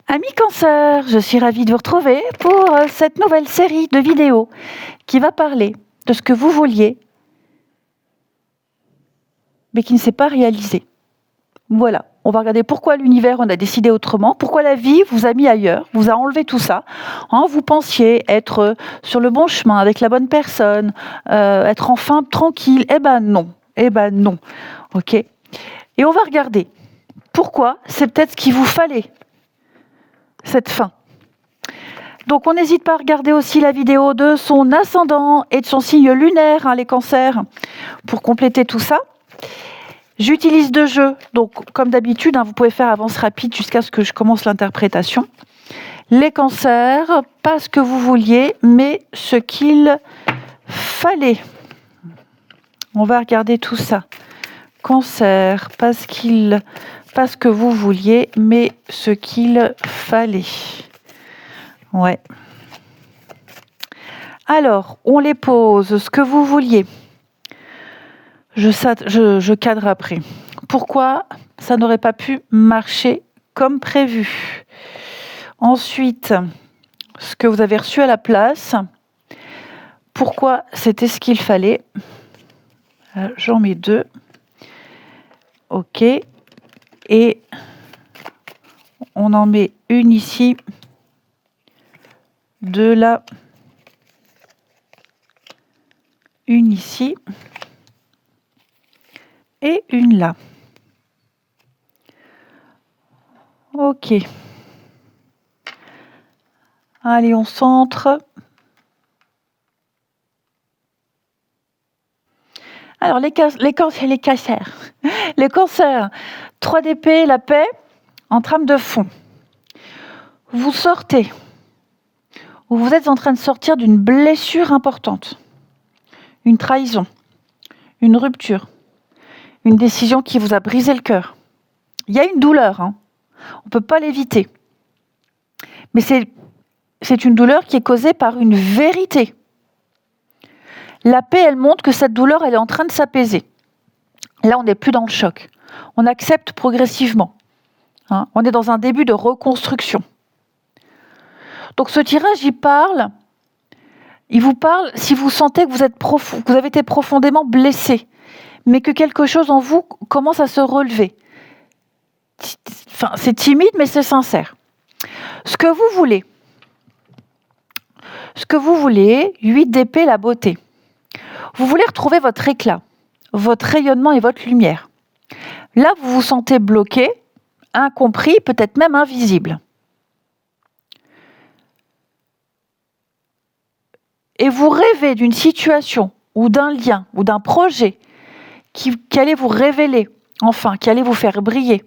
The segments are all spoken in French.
Amis Cancer, je suis ravie de vous retrouver pour cette nouvelle série de vidéos qui va parler de ce que vous vouliez, mais qui ne s'est pas réalisé. Voilà, on va regarder pourquoi l'univers en a décidé autrement, pourquoi la vie vous a mis ailleurs, vous a enlevé tout ça. Vous pensiez être sur le bon chemin, avec la bonne personne, être enfin tranquille. Eh ben non, ok. Et on va regarder pourquoi c'est peut-être ce qu'il vous fallait, cette fin. Donc on n'hésite pas à regarder aussi la vidéo de son ascendant et de son signe lunaire, les cancers, pour compléter tout ça. J'utilise 2 jeux, donc comme d'habitude, vous pouvez faire avance rapide jusqu'à ce que je commence l'interprétation. Les cancers, pas ce que vous vouliez, mais ce qu'il fallait. On va regarder tout ça. Cancer, pas ce que vous vouliez, mais ce qu'il fallait. Ouais. Alors, on les pose, ce que vous vouliez. Je cadre après. Pourquoi ça n'aurait pas pu marcher comme prévu? Ensuite, ce que vous avez reçu à la place. Pourquoi c'était ce qu'il fallait? J'en mets 2. Ok. Et on en met une ici. 2 là. Une ici. Et une là. Ok. Allez, on centre. Alors, les cancers. Les cancers. 3 d'épée, la paix, en trame de fond. Vous sortez. Ou vous êtes en train de sortir d'une blessure importante. Une trahison. Une rupture. Une décision qui vous a brisé le cœur. Il y a une douleur. On ne peut pas l'éviter. Mais c'est une douleur qui est causée par une vérité. La paix, elle montre que cette douleur, elle est en train de s'apaiser. Là, on n'est plus dans le choc. On accepte progressivement. On est dans un début de reconstruction. Donc ce tirage, il vous parle si vous sentez que vous avez été profondément blessé, mais que quelque chose en vous commence à se relever. Enfin, c'est timide, mais c'est sincère. Ce que vous voulez, 8 d'épée, la beauté. Vous voulez retrouver votre éclat, votre rayonnement et votre lumière. Là, vous vous sentez bloqué, incompris, peut-être même invisible. Et vous rêvez d'une situation ou d'un lien ou d'un projet qui allait vous révéler, enfin, qui allait vous faire briller,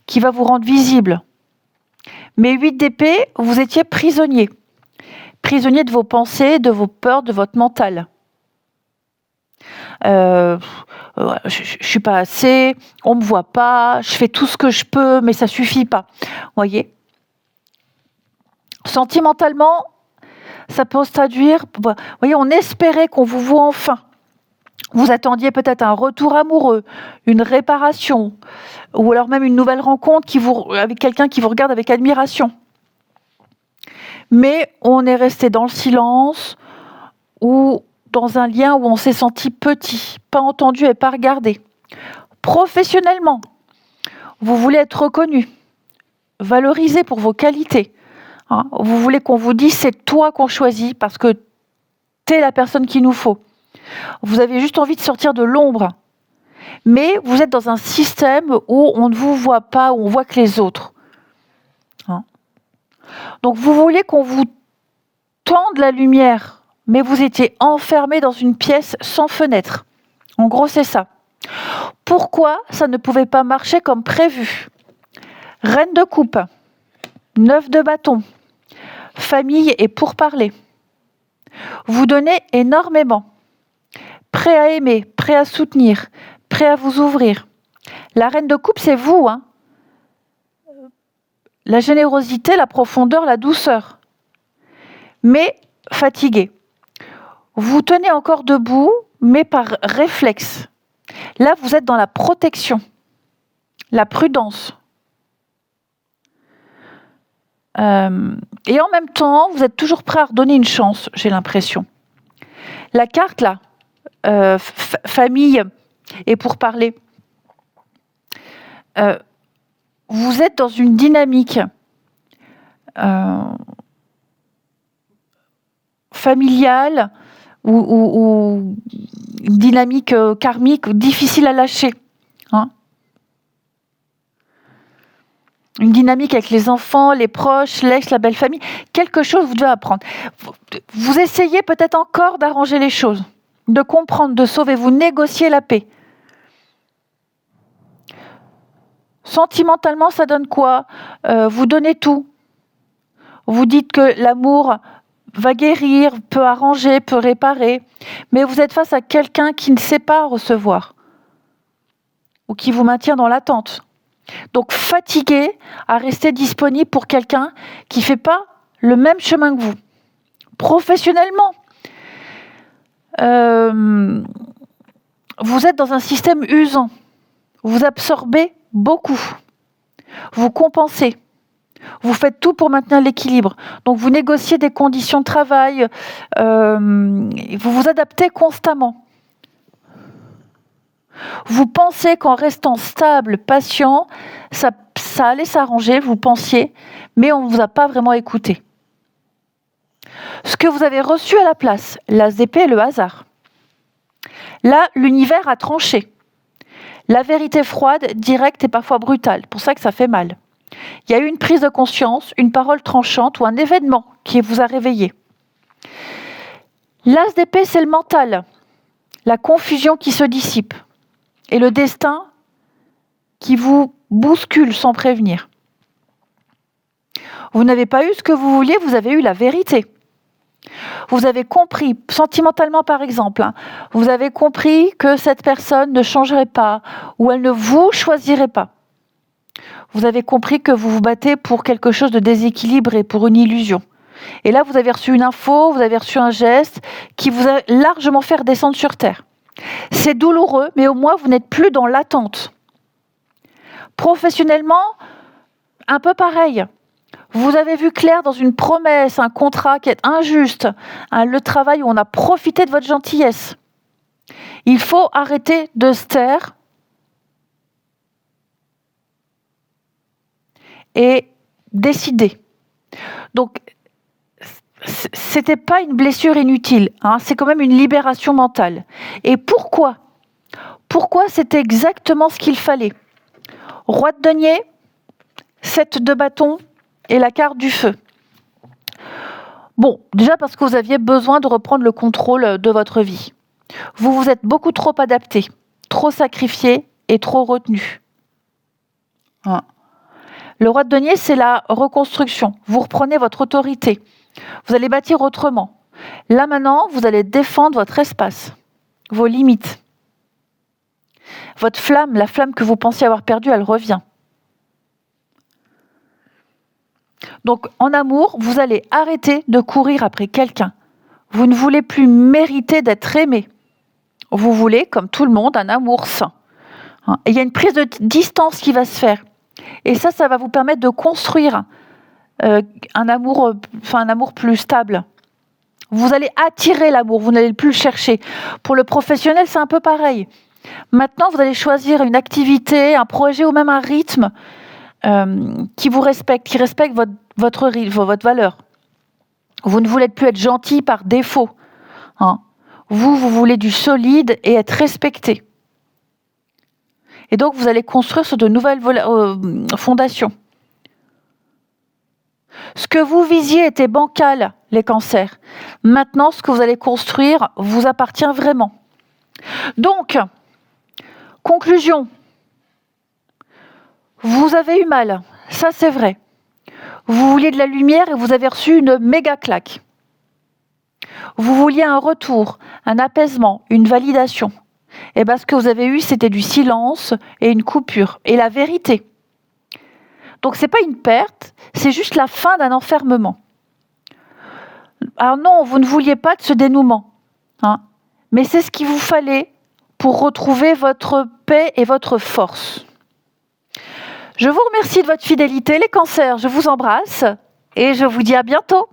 qui va vous rendre visible. Mais 8 d'épée, vous étiez prisonnier. Prisonnier de vos pensées, de vos peurs, de votre mental. Je suis pas assez, on me voit pas, je fais tout ce que je peux, mais ça suffit pas. Voyez. Sentimentalement, ça peut se traduire. Voyez, on espérait qu'on vous voit enfin. Vous attendiez peut-être un retour amoureux, une réparation, ou alors même une nouvelle rencontre avec quelqu'un qui vous regarde avec admiration. Mais on est resté dans le silence ou dans un lien où on s'est senti petit, pas entendu et pas regardé. Professionnellement, vous voulez être reconnu, valorisé pour vos qualités. Vous voulez qu'on vous dise c'est toi qu'on choisit parce que t'es la personne qu'il nous faut. Vous avez juste envie de sortir de l'ombre. Mais vous êtes dans un système où on ne vous voit pas, où on voit que les autres. Donc vous voulez qu'on vous tende la lumière, mais vous étiez enfermé dans une pièce sans fenêtre. En gros, c'est ça. Pourquoi ça ne pouvait pas marcher comme prévu? Reine de coupe, 9 de bâton, famille et pourparlers. Vous donnez énormément. Prêt à aimer, prêt à soutenir, prêt à vous ouvrir. La reine de coupe, c'est vous. La générosité, la profondeur, la douceur. Mais fatigué. Vous tenez encore debout, mais par réflexe. Là, vous êtes dans la protection, la prudence. Et en même temps, vous êtes toujours prêt à redonner une chance, j'ai l'impression. La carte, là, famille et pourparler, vous êtes dans une dynamique familiale ou une dynamique karmique difficile à lâcher. Hein, une dynamique avec les enfants, les proches, l'ex, la belle famille. Quelque chose vous devez apprendre. Vous essayez peut-être encore d'arranger les choses, de comprendre, de sauver. Vous négociez la paix. Sentimentalement, ça donne quoi ? Vous donnez tout. Vous dites que l'amour va guérir, peut arranger, peut réparer. Mais vous êtes face à quelqu'un qui ne sait pas recevoir ou qui vous maintient dans l'attente. Donc fatigué à rester disponible pour quelqu'un qui ne fait pas le même chemin que vous. Professionnellement, vous êtes dans un système usant. Vous absorbez beaucoup. Vous compensez. Vous faites tout pour maintenir l'équilibre. Donc vous négociez des conditions de travail. Vous vous adaptez constamment. Vous pensez qu'en restant stable, patient, ça allait s'arranger, vous pensiez, mais on ne vous a pas vraiment écouté. Ce que vous avez reçu à la place, l'as d'épée et le hasard. Là, l'univers a tranché. La vérité froide, directe et parfois brutale. Pour ça que ça fait mal. Il y a eu une prise de conscience, une parole tranchante ou un événement qui vous a réveillé. L'as d'épée, c'est le mental. La confusion qui se dissipe. Et le destin qui vous bouscule sans prévenir. Vous n'avez pas eu ce que vous vouliez, vous avez eu la vérité. Vous avez compris, sentimentalement par exemple, vous avez compris que cette personne ne changerait pas ou elle ne vous choisirait pas. Vous avez compris que vous vous battez pour quelque chose de déséquilibré, pour une illusion. Et là, vous avez reçu une info, vous avez reçu un geste qui vous a largement fait redescendre sur terre. C'est douloureux, mais au moins vous n'êtes plus dans l'attente. Professionnellement, un peu pareil. Vous avez vu clair dans une promesse, un contrat qui est injuste, le travail où on a profité de votre gentillesse. Il faut arrêter de se taire et décider. Donc, c'était pas une blessure inutile, c'est quand même une libération mentale. Et pourquoi ? Pourquoi c'était exactement ce qu'il fallait ? Roi de denier, 7 de bâton et la carte du feu. Bon, déjà parce que vous aviez besoin de reprendre le contrôle de votre vie. Vous vous êtes beaucoup trop adapté, trop sacrifié et trop retenu. Le roi de denier, c'est la reconstruction. Vous reprenez votre autorité. Vous allez bâtir autrement. Là maintenant, vous allez défendre votre espace, vos limites. Votre flamme, la flamme que vous pensiez avoir perdue, elle revient. Donc en amour, vous allez arrêter de courir après quelqu'un. Vous ne voulez plus mériter d'être aimé. Vous voulez, comme tout le monde, un amour sain. Et il y a une prise de distance qui va se faire. Et ça va vous permettre de construire un amour plus stable. Vous allez attirer l'amour, vous n'allez plus le chercher. Pour le professionnel, c'est un peu pareil. Maintenant, vous allez choisir une activité, un projet ou même un rythme qui vous respecte, qui respecte votre rythme, votre valeur. Vous ne voulez plus être gentil par défaut. Vous voulez du solide et être respecté. Et donc, vous allez construire sur de nouvelles fondations. Ce que vous visiez était bancal, les cancers. Maintenant, ce que vous allez construire vous appartient vraiment. Donc, conclusion. Vous avez eu mal, ça c'est vrai. Vous vouliez de la lumière et vous avez reçu une méga claque. Vous vouliez un retour, un apaisement, une validation. Et bien ce que vous avez eu, c'était du silence et une coupure. Et la vérité. Donc ce n'est pas une perte, c'est juste la fin d'un enfermement. Alors non, vous ne vouliez pas de ce dénouement. Mais c'est ce qu'il vous fallait pour retrouver votre paix et votre force. Je vous remercie de votre fidélité, les cancers, je vous embrasse. Et je vous dis à bientôt.